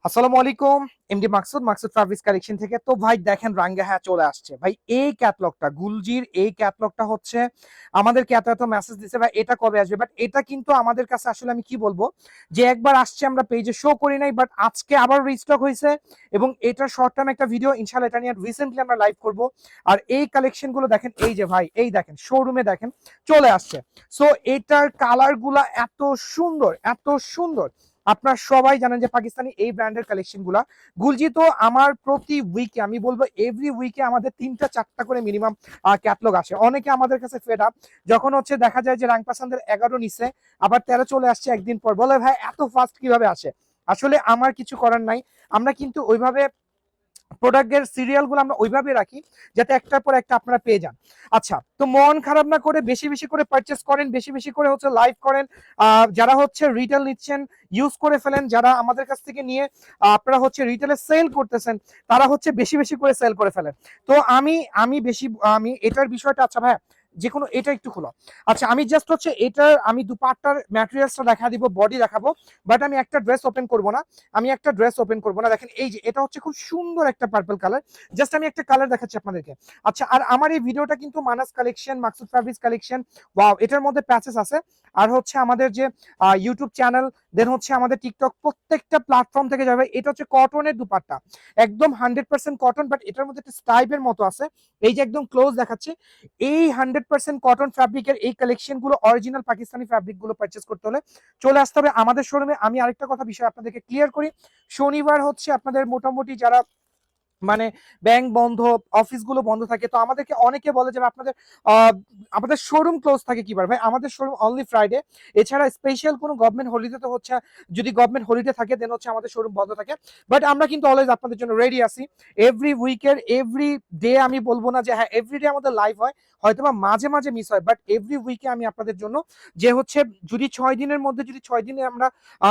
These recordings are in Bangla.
আসসালামু আলাইকুম। এমডি মাকসুদ ফ্যাব্রিক্স কালেকশন থেকে। তো ভাই দেখেন রাঙ্গা হ্যাঁ চলে আসছে ভাই। এই ক্যাটালগটা গুলজির এই ক্যাটালগটা হচ্ছে আমাদেরকে এত মেসেজ দিছে ভাই এটা কবে আসবে, বাট এটা কিন্তু আমাদের কাছে আসলে আমি কি বলবো যে একবার আসছে আমরা পেজে শো করি নাই, বাট আজকে আবার রিস্টক হয়েছে এবং এটার শর্ট টার্ম একটা ভিডিও ইনশাআল্লাহ এটা নিয়ে রিসেন্টলি আমরা লাইভ করব। আর এই কালেকশন গুলো দেখেন, এই যে ভাই এই দেখেন শোরুমে দেখেন চলে আসছে। সো এটার কালার গুলা এত সুন্দর এত সুন্দর। আপনারা সবাই জানেন যে পাকিস্তানি এই ব্র্যান্ডের কালেকশন গুলা গুলজি তো আমার প্রতি উইকে আমি বলবো এভরি উইকে আমাদের 3টা 4টা করে মিনিমাম ক্যাটলগ আসে। অনেকে আমাদের কাছে ফেড আপ যখন হচ্ছে দেখা যায় যে রাং পাসান্দের 11 নিচে আবার 13 চলে আসছে একদিন পর, বলে ভাই এত ফাস্ট কিভাবে আসে। আসলে আমার কিছু করার নাই, আমরা কিন্তু ওইভাবে প্রোডাক্টের সিরিয়াল গুলো আমরা ওইভাবে রাখি যাতে একটার পর একটা আপনারা পেয়ে যান। আচ্ছা, তো মন খারাপ না করে বেশি বেশি করে পারচেস করেন, বেশি বেশি করে হচ্ছে লাইভ করেন। যারা হচ্ছে রিটেল নিচ্ছেন ইউজ করে ফেলেন, যারা আমাদের কাছ থেকে নিয়ে আপনারা হচ্ছে রিটেলে সেল করতেছেন তারা হচ্ছে বেশি বেশি করে সেল করে ফেলেন। তো আমি আমি বেশি আমি এটার বিষয়টা, আচ্ছা ভাই যে কোনো এটা একটু খোলো। আচ্ছা আমি জাস্ট হচ্ছে এটার আমি দুপাট্টার ম্যাটেরিয়ালসটা দেখা দিব, বডি দেখাবো, বাট আমি একটা ড্রেস ওপেন করব না। দেখেন এই যে এটা হচ্ছে খুব সুন্দর একটা পার্পল কালার। জাস্ট আমি একটা কালার দেখাচ্ছি আপনাদেরকে। আচ্ছা, আর আমার এই ভিডিওটা কিন্তু Manas collection, Maqsood fabrics collection, wow এটার মধ্যে প্যাচেস আছে। আর হচ্ছে আমাদের যে ইউটিউব চ্যানেল, দেন হচ্ছে আমাদের টিকটক, প্রত্যেকটা প্ল্যাটফর্ম থেকে যাবে। এটা হচ্ছে কটনের দুপাট্টা, একদম 100% কটন, বাট এটার মধ্যে একটা স্টাইপের মতো আছে। এই যে একদম ক্লোজ দেখাচ্ছে, এই 100% কটন ফ্যাব্রিকের এই কালেকশন গুলো অরিজিনাল পাকিস্তানি ফ্যাব্রিক গুলো পারচেস করতে হলে চলে আসতে হবে আমাদের শোরুমে। আমি আরেকটা কথা বিষয় আপনাদেরকে ক্লিয়ার করি, শনিবার হচ্ছে আপনাদের মোটামুটি যারা মানে ব্যাংক বন্ধ, অফিসগুলো বন্ধ থাকে, তো আমাদেরকে অনেকে বলে যে আপনাদের আমাদের শোরুম ক্লোজ থাকে কিবার ভাই, আমাদের শোরুম অনলি ফ্রাইডে। এছাড়া স্পেশাল কোনো গভর্নমেন্ট হলিডে তো হচ্ছে, যদি গভর্নমেন্ট হলিডে থাকে দেন হচ্ছে আমাদের শোরুম বন্ধ থাকে। বাট আমরা কিন্তু অলওয়েজ আপনাদের জন্য রেডি আছি। এভরি উইকের এভরি ডে আমি বলবো না যে হ্যাঁ এভরি ডে আমাদের লাইভ হয়, হয়তো বা মাঝে মাঝে মিস হয়, বাট এভরি উইকে আমি আপনাদের জন্য যে হচ্ছে যদি 6 দিনের মধ্যে যদি 6 দিনে আমরা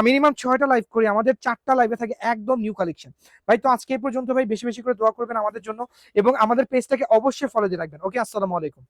মিনিমাম 6টা লাইভ করি, আমাদের 4টা লাইভে থাকে একদম নিউ কালেকশন। ভাই তো আজকে এই পর্যন্ত ভাই, বেশি বেশি করে দোয়া করবেন আমাদের জন্য এবং আমাদের পেজটাকে অবশ্যই ফলো দিয়ে রাখবেন। ওকে, আসসালামু আলাইকুম।